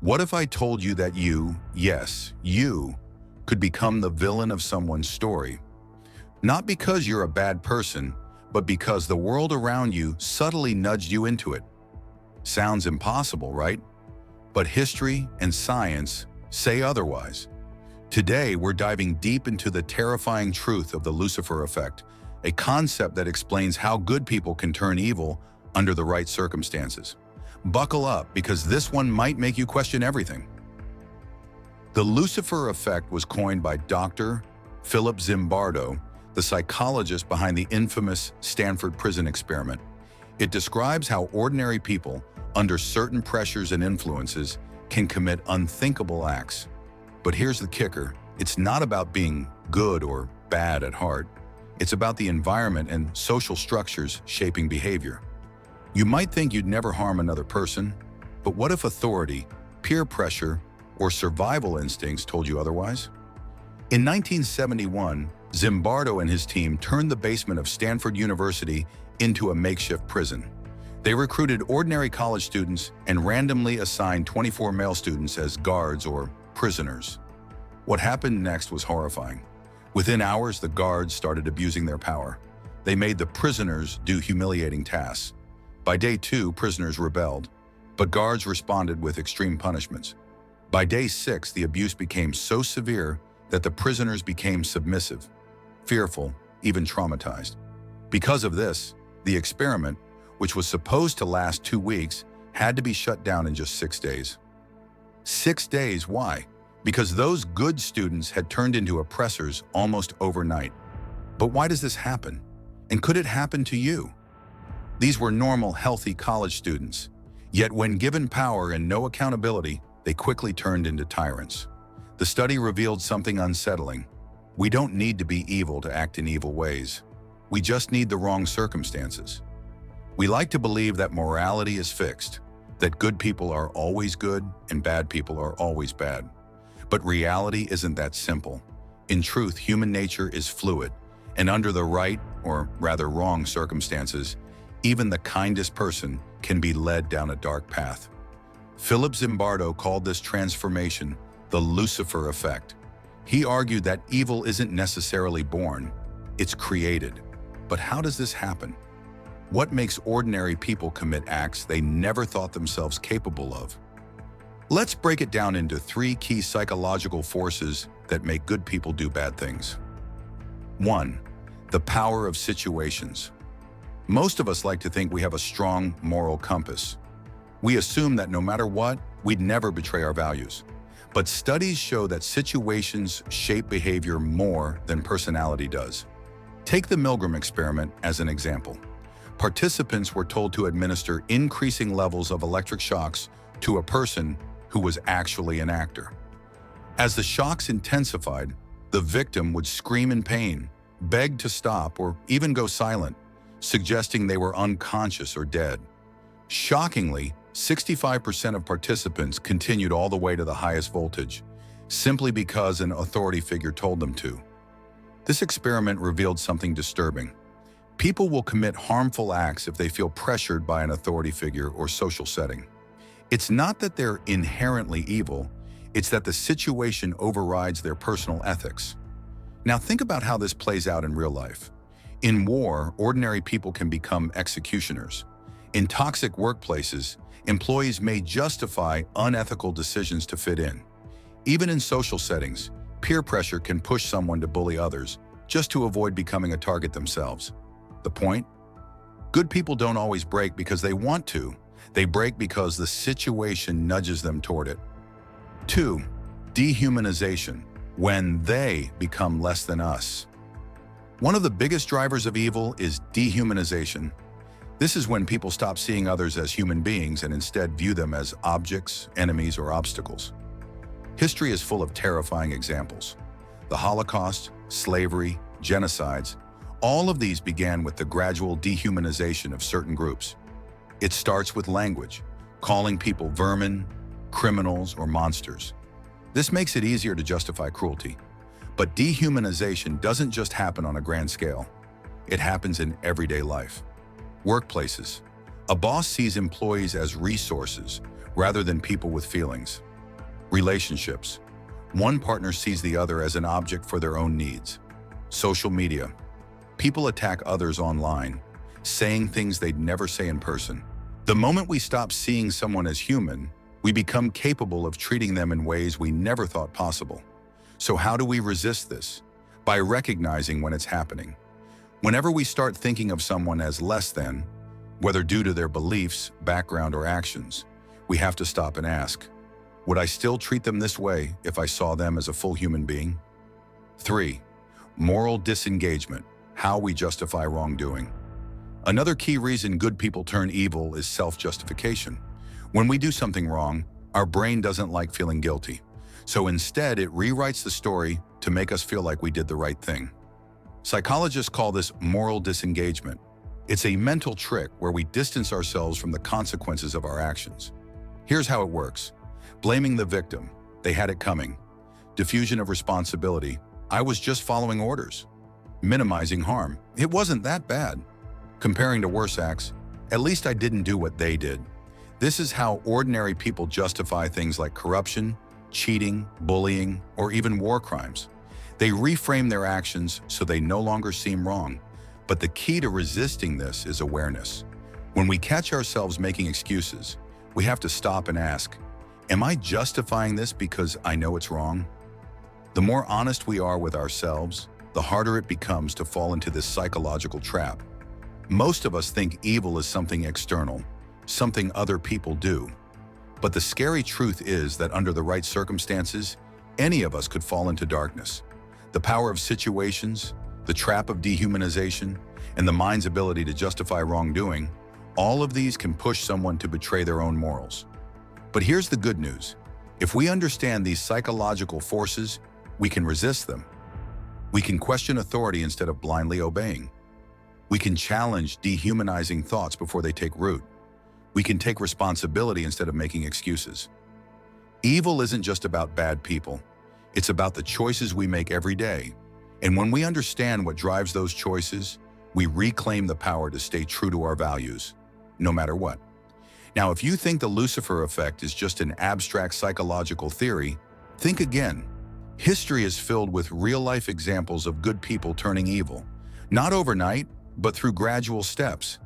What if I told you that you, yes, you, could become the villain of someone's story? Not because you're a bad person, but because the world around you subtly nudged you into it. Sounds impossible, right? But history and science say otherwise. Today, we're diving deep into the terrifying truth of the Lucifer Effect, a concept that explains how good people can turn evil under the right circumstances. Buckle up, because this one might make you question everything. The Lucifer Effect was coined by Dr. Philip Zimbardo, the psychologist behind the infamous Stanford prison experiment. It describes how ordinary people, under certain pressures and influences, can commit unthinkable acts. But here's the kicker: it's not about being good or bad at heart. It's about the environment and social structures shaping behavior. You might think you'd never harm another person, but what if authority, peer pressure, or survival instincts told you otherwise? In 1971, Zimbardo and his team turned the basement of Stanford University into a makeshift prison. They recruited ordinary college students and randomly assigned 24 male students as guards or prisoners. What happened next was horrifying. Within hours, the guards started abusing their power. They made the prisoners do humiliating tasks. By day 2, prisoners rebelled, but guards responded with extreme punishments. By day 6, the abuse became so severe that the prisoners became submissive, fearful, even traumatized. Because of this, the experiment, which was supposed to last 2 weeks, had to be shut down in just 6 days. 6 days, why? Because those good students had turned into oppressors almost overnight. But why does this happen? And could it happen to you? These were normal, healthy college students. Yet when given power and no accountability, they quickly turned into tyrants. The study revealed something unsettling. We don't need to be evil to act in evil ways. We just need the wrong circumstances. We like to believe that morality is fixed, that good people are always good and bad people are always bad. But reality isn't that simple. In truth, human nature is fluid, and under the right, or rather wrong circumstances, even the kindest person can be led down a dark path. Philip Zimbardo called this transformation the Lucifer Effect. He argued that evil isn't necessarily born, it's created. But how does this happen? What makes ordinary people commit acts they never thought themselves capable of? Let's break it down into 3 key psychological forces that make good people do bad things. 1. The power of situations. Most of us like to think we have a strong moral compass. We assume that no matter what, we'd never betray our values. But studies show that situations shape behavior more than personality does. Take the Milgram experiment as an example. Participants were told to administer increasing levels of electric shocks to a person who was actually an actor. As the shocks intensified, the victim would scream in pain, beg to stop, or even go silent, suggesting they were unconscious or dead. Shockingly, 65% of participants continued all the way to the highest voltage, simply because an authority figure told them to. This experiment revealed something disturbing. People will commit harmful acts if they feel pressured by an authority figure or social setting. It's not that they're inherently evil, it's that the situation overrides their personal ethics. Now think about how this plays out in real life. In war, ordinary people can become executioners. In toxic workplaces, employees may justify unethical decisions to fit in. Even in social settings, peer pressure can push someone to bully others just to avoid becoming a target themselves. The point? Good people don't always break because they want to. They break because the situation nudges them toward it. 2. Dehumanization, when they become less than us. One of the biggest drivers of evil is dehumanization. This is when people stop seeing others as human beings and instead view them as objects, enemies, or obstacles. History is full of terrifying examples. The Holocaust, slavery, genocides, all of these began with the gradual dehumanization of certain groups. It starts with language, calling people vermin, criminals, or monsters. This makes it easier to justify cruelty. But dehumanization doesn't just happen on a grand scale. It happens in everyday life. Workplaces. A boss sees employees as resources rather than people with feelings. Relationships. One partner sees the other as an object for their own needs. Social media. People attack others online, saying things they'd never say in person. The moment we stop seeing someone as human, we become capable of treating them in ways we never thought possible. So how do we resist this? By recognizing when it's happening. Whenever we start thinking of someone as less than, whether due to their beliefs, background, or actions, we have to stop and ask, would I still treat them this way if I saw them as a full human being? 3. Moral disengagement, how we justify wrongdoing. Another key reason good people turn evil is self-justification. When we do something wrong, our brain doesn't like feeling guilty. So instead, it rewrites the story to make us feel like we did the right thing. Psychologists call this moral disengagement. It's a mental trick where we distance ourselves from the consequences of our actions. Here's how it works. Blaming the victim. They had it coming. Diffusion of responsibility. I was just following orders. Minimizing harm. It wasn't that bad. Comparing to worse acts. At least I didn't do what they did. This is how ordinary people justify things like corruption, cheating, bullying, or even war crimes. They reframe their actions so they no longer seem wrong. But the key to resisting this is awareness. When we catch ourselves making excuses, we have to stop and ask, am I justifying this because I know it's wrong? The more honest we are with ourselves, the harder it becomes to fall into this psychological trap. Most of us think evil is something external, something other people do. But the scary truth is that under the right circumstances, any of us could fall into darkness. The power of situations, the trap of dehumanization, and the mind's ability to justify wrongdoing, all of these can push someone to betray their own morals. But here's the good news. If we understand these psychological forces, we can resist them. We can question authority instead of blindly obeying. We can challenge dehumanizing thoughts before they take root. We can take responsibility instead of making excuses. Evil isn't just about bad people. It's about the choices we make every day. And when we understand what drives those choices, we reclaim the power to stay true to our values, no matter what. Now, if you think the Lucifer effect is just an abstract psychological theory, think again. History is filled with real-life examples of good people turning evil, not overnight, but through gradual steps.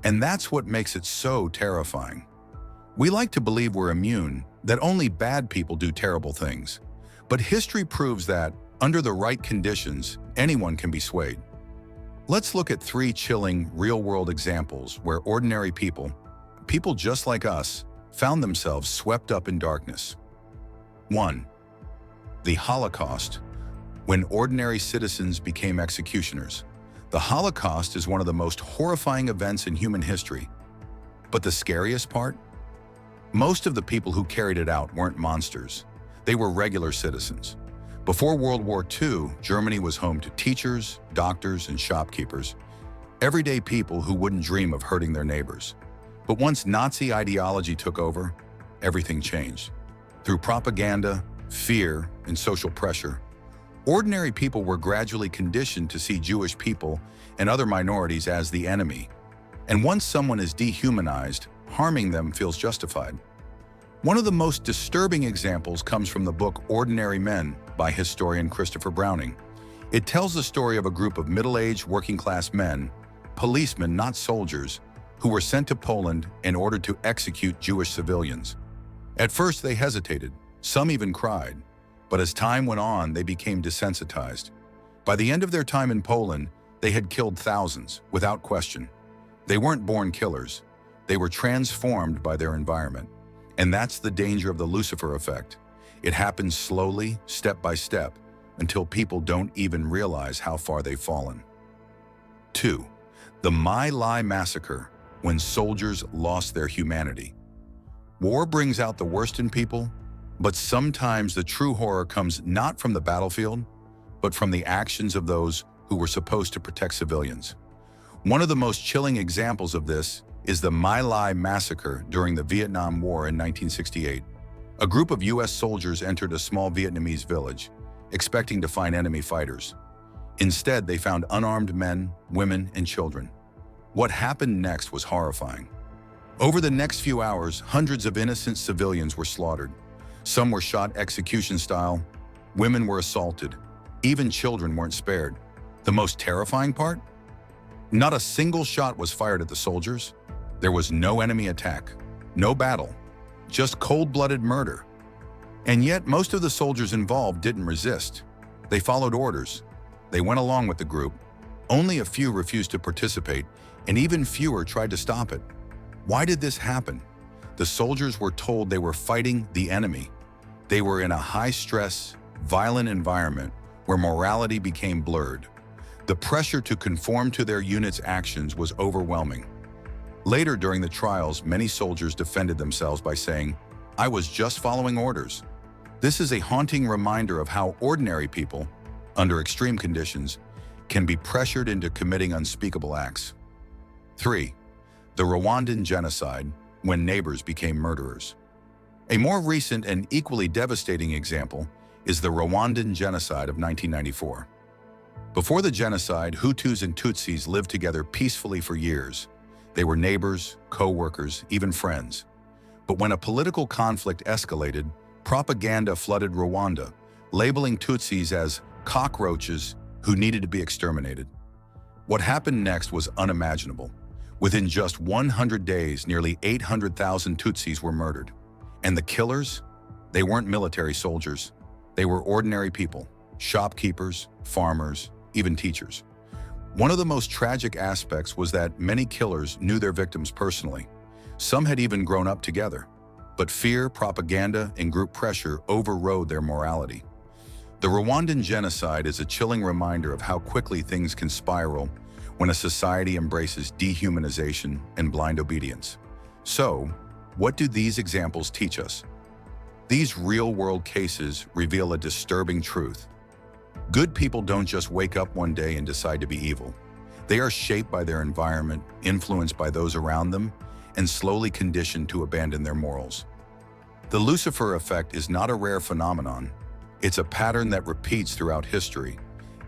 And that's what makes it so terrifying. We like to believe we're immune, that only bad people do terrible things. But history proves that, under the right conditions, anyone can be swayed. Let's look at 3 chilling, real-world examples where ordinary people just like us, found themselves swept up in darkness. 1. The Holocaust, when ordinary citizens became executioners. The Holocaust is one of the most horrifying events in human history. But the scariest part? Most of the people who carried it out weren't monsters. They were regular citizens. Before World War II, Germany was home to teachers, doctors, and shopkeepers, everyday people who wouldn't dream of hurting their neighbors. But once Nazi ideology took over, everything changed. Through propaganda, fear, and social pressure, ordinary people were gradually conditioned to see Jewish people and other minorities as the enemy. And once someone is dehumanized, harming them feels justified. One of the most disturbing examples comes from the book Ordinary Men by historian Christopher Browning. It tells the story of a group of middle-aged working-class men, policemen, not soldiers, who were sent to Poland in order to execute Jewish civilians. At first, they hesitated. Some even cried. But as time went on, they became desensitized. By the end of their time in Poland, they had killed thousands, without question. They weren't born killers. They were transformed by their environment. And that's the danger of the Lucifer effect. It happens slowly, step by step, until people don't even realize how far they've fallen. 2. The My Lai massacre, when soldiers lost their humanity. War brings out the worst in people, but sometimes the true horror comes not from the battlefield, but from the actions of those who were supposed to protect civilians. One of the most chilling examples of this is the My Lai massacre during the Vietnam War in 1968. A group of U.S. soldiers entered a small Vietnamese village, expecting to find enemy fighters. Instead, they found unarmed men, women, and children. What happened next was horrifying. Over the next few hours, hundreds of innocent civilians were slaughtered. Some were shot execution style. Women were assaulted. Even children weren't spared. The most terrifying part? Not a single shot was fired at the soldiers. There was no enemy attack, no battle, just cold-blooded murder. And yet, most of the soldiers involved didn't resist. They followed orders. They went along with the group. Only a few refused to participate, and even fewer tried to stop it. Why did this happen? The soldiers were told they were fighting the enemy. They were in a high-stress, violent environment where morality became blurred. The pressure to conform to their unit's actions was overwhelming. Later during the trials, many soldiers defended themselves by saying, "I was just following orders." This is a haunting reminder of how ordinary people, under extreme conditions, can be pressured into committing unspeakable acts. 3. The Rwandan genocide, when neighbors became murderers. A more recent and equally devastating example is the Rwandan genocide of 1994. Before the genocide, Hutus and Tutsis lived together peacefully for years. They were neighbors, co-workers, even friends. But when a political conflict escalated, propaganda flooded Rwanda, labeling Tutsis as cockroaches who needed to be exterminated. What happened next was unimaginable. Within just 100 days, nearly 800,000 Tutsis were murdered. And the killers? They weren't military soldiers. They were ordinary people, shopkeepers, farmers, even teachers. One of the most tragic aspects was that many killers knew their victims personally. Some had even grown up together. But fear, propaganda, and group pressure overrode their morality. The Rwandan genocide is a chilling reminder of how quickly things can spiral when a society embraces dehumanization and blind obedience. So, what do these examples teach us? These real-world cases reveal a disturbing truth. Good people don't just wake up one day and decide to be evil. They are shaped by their environment, influenced by those around them, and slowly conditioned to abandon their morals. The Lucifer Effect is not a rare phenomenon. It's a pattern that repeats throughout history,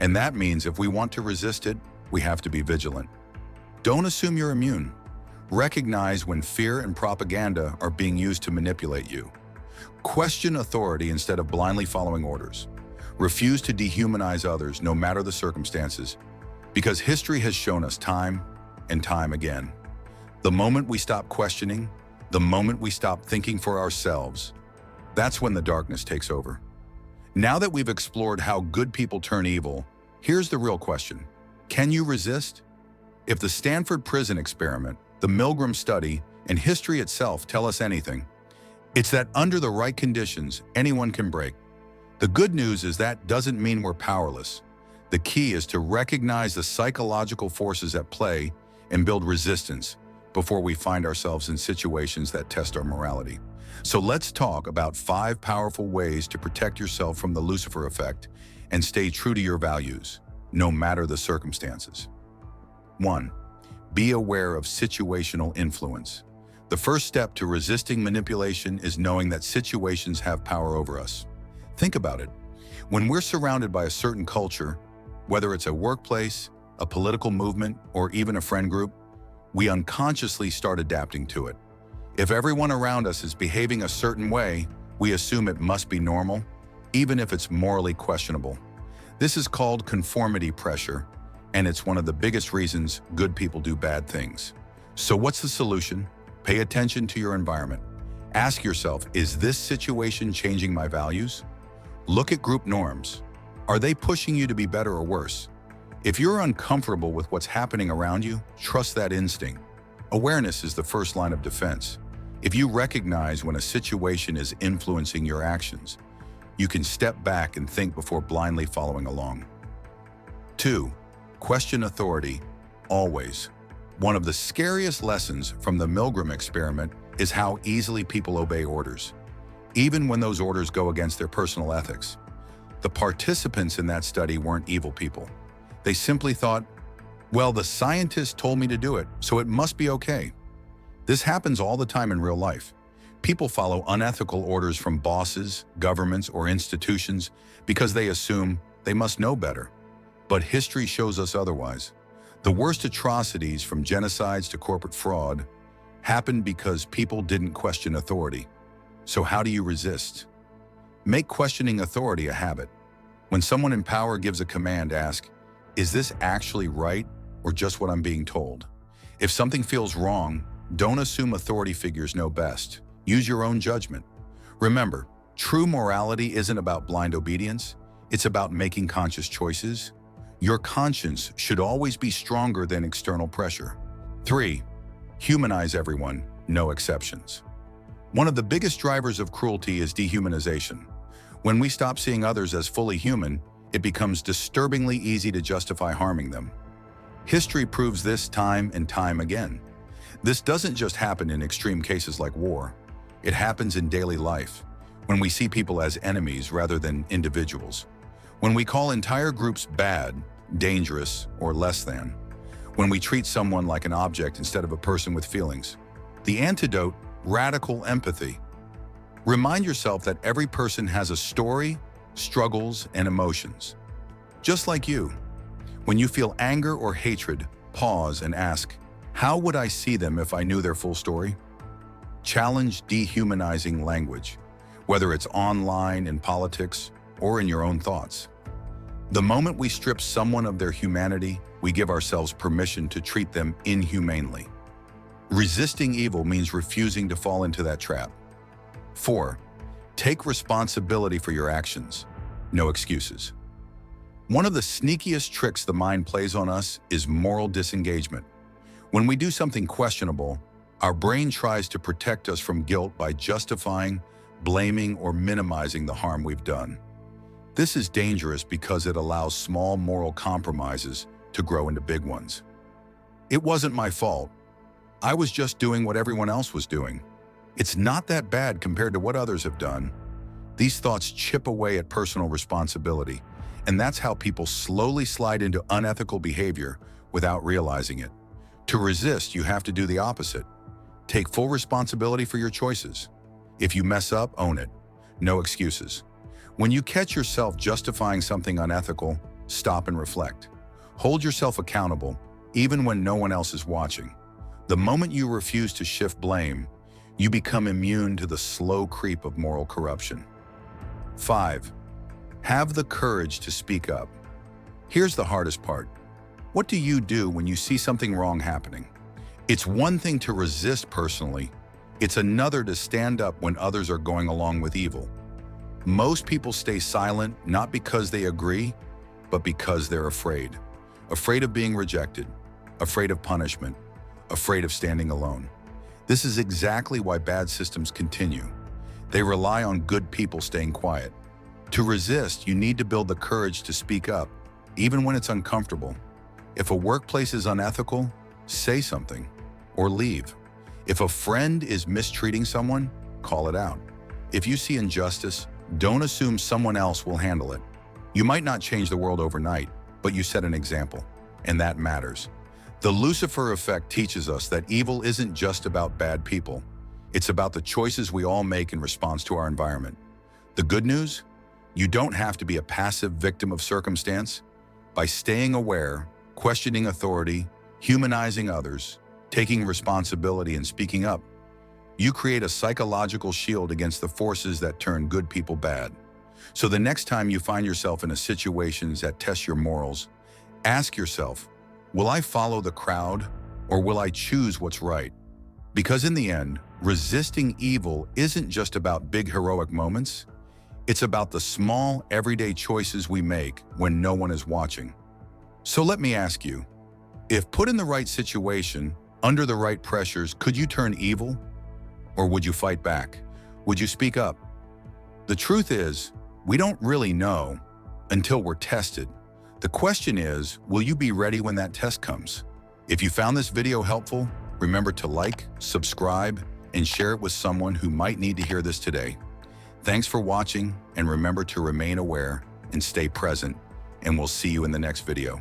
and that means if we want to resist it, we have to be vigilant. Don't assume you're immune. Recognize when fear and propaganda are being used to manipulate you. Question authority instead of blindly following orders. Refuse to dehumanize others no matter the circumstances, because history has shown us time and time again. The moment we stop questioning, the moment we stop thinking for ourselves, that's when the darkness takes over. Now that we've explored how good people turn evil, here's the real question. Can you resist? If the Stanford prison experiment, the Milgram study, and history itself tell us anything, it's that under the right conditions, anyone can break. The good news is that doesn't mean we're powerless. The key is to recognize the psychological forces at play and build resistance before we find ourselves in situations that test our morality. So let's talk about 5 powerful ways to protect yourself from the Lucifer effect and stay true to your values, no matter the circumstances. 1. Be aware of situational influence. The first step to resisting manipulation is knowing that situations have power over us. Think about it. When we're surrounded by a certain culture, whether it's a workplace, a political movement, or even a friend group, we unconsciously start adapting to it. If everyone around us is behaving a certain way, we assume it must be normal, even if it's morally questionable. This is called conformity pressure, and it's one of the biggest reasons good people do bad things. So what's the solution? Pay attention to your environment. Ask yourself, is this situation changing my values? Look at group norms. Are they pushing you to be better or worse? If you're uncomfortable with what's happening around you, trust that instinct. Awareness is the first line of defense. If you recognize when a situation is influencing your actions, you can step back and think before blindly following along. 2. Question authority, always. One of the scariest lessons from the Milgram experiment is how easily people obey orders, even when those orders go against their personal ethics. The participants in that study weren't evil people. They simply thought, well, the scientist told me to do it, so it must be okay. This happens all the time in real life. People follow unethical orders from bosses, governments, or institutions because they assume they must know better. But history shows us otherwise. The worst atrocities, from genocides to corporate fraud, happened because people didn't question authority. So how do you resist? Make questioning authority a habit. When someone in power gives a command, ask, is this actually right or just what I'm being told? If something feels wrong, don't assume authority figures know best. Use your own judgment. Remember, true morality isn't about blind obedience. It's about making conscious choices. Your conscience should always be stronger than external pressure. 3. Humanize everyone, no exceptions. One of the biggest drivers of cruelty is dehumanization. When we stop seeing others as fully human, it becomes disturbingly easy to justify harming them. History proves this time and time again. This doesn't just happen in extreme cases like war. It happens in daily life, when we see people as enemies rather than individuals. When we call entire groups bad, dangerous, or less than. When we treat someone like an object instead of a person with feelings. The antidote: radical empathy. Remind yourself that every person has a story, struggles, and emotions. Just like you. When you feel anger or hatred, pause and ask, how would I see them if I knew their full story? Challenge dehumanizing language, whether it's online, in politics, or in your own thoughts. The moment we strip someone of their humanity, we give ourselves permission to treat them inhumanely. Resisting evil means refusing to fall into that trap. 4. Take responsibility for your actions. No excuses. One of the sneakiest tricks the mind plays on us is moral disengagement. When we do something questionable, our brain tries to protect us from guilt by justifying, blaming, or minimizing the harm we've done. This is dangerous because it allows small moral compromises to grow into big ones. It wasn't my fault. I was just doing what everyone else was doing. It's not that bad compared to what others have done. These thoughts chip away at personal responsibility, and that's how people slowly slide into unethical behavior without realizing it. To resist, you have to do the opposite. Take full responsibility for your choices. If you mess up, own it. No excuses. When you catch yourself justifying something unethical, stop and reflect. Hold yourself accountable, even when no one else is watching. The moment you refuse to shift blame, you become immune to the slow creep of moral corruption. 5. Have the courage to speak up. Here's the hardest part. What do you do when you see something wrong happening? It's one thing to resist personally. It's another to stand up when others are going along with evil. Most people stay silent not because they agree, but because they're afraid. Afraid of being rejected, afraid of punishment, afraid of standing alone. This is exactly why bad systems continue. They rely on good people staying quiet. To resist, you need to build the courage to speak up, even when it's uncomfortable. If a workplace is unethical, say something or leave. If a friend is mistreating someone, call it out. If you see injustice, don't assume someone else will handle it. You might not change the world overnight, but you set an example, and that matters. The Lucifer Effect teaches us that evil isn't just about bad people. It's about the choices we all make in response to our environment. The good news? You don't have to be a passive victim of circumstance. By staying aware, questioning authority, humanizing others, taking responsibility, and speaking up, you create a psychological shield against the forces that turn good people bad. So the next time you find yourself in a situation that tests your morals, ask yourself, will I follow the crowd or will I choose what's right? Because in the end, resisting evil isn't just about big heroic moments. It's about the small, everyday choices we make when no one is watching. So let me ask you, if put in the right situation, under the right pressures, could you turn evil? Or would you fight back? Would you speak up? The truth is, we don't really know until we're tested. The question is, will you be ready when that test comes? If you found this video helpful, remember to like, subscribe, and share it with someone who might need to hear this today. Thanks for watching, and remember to remain aware and stay present, and we'll see you in the next video.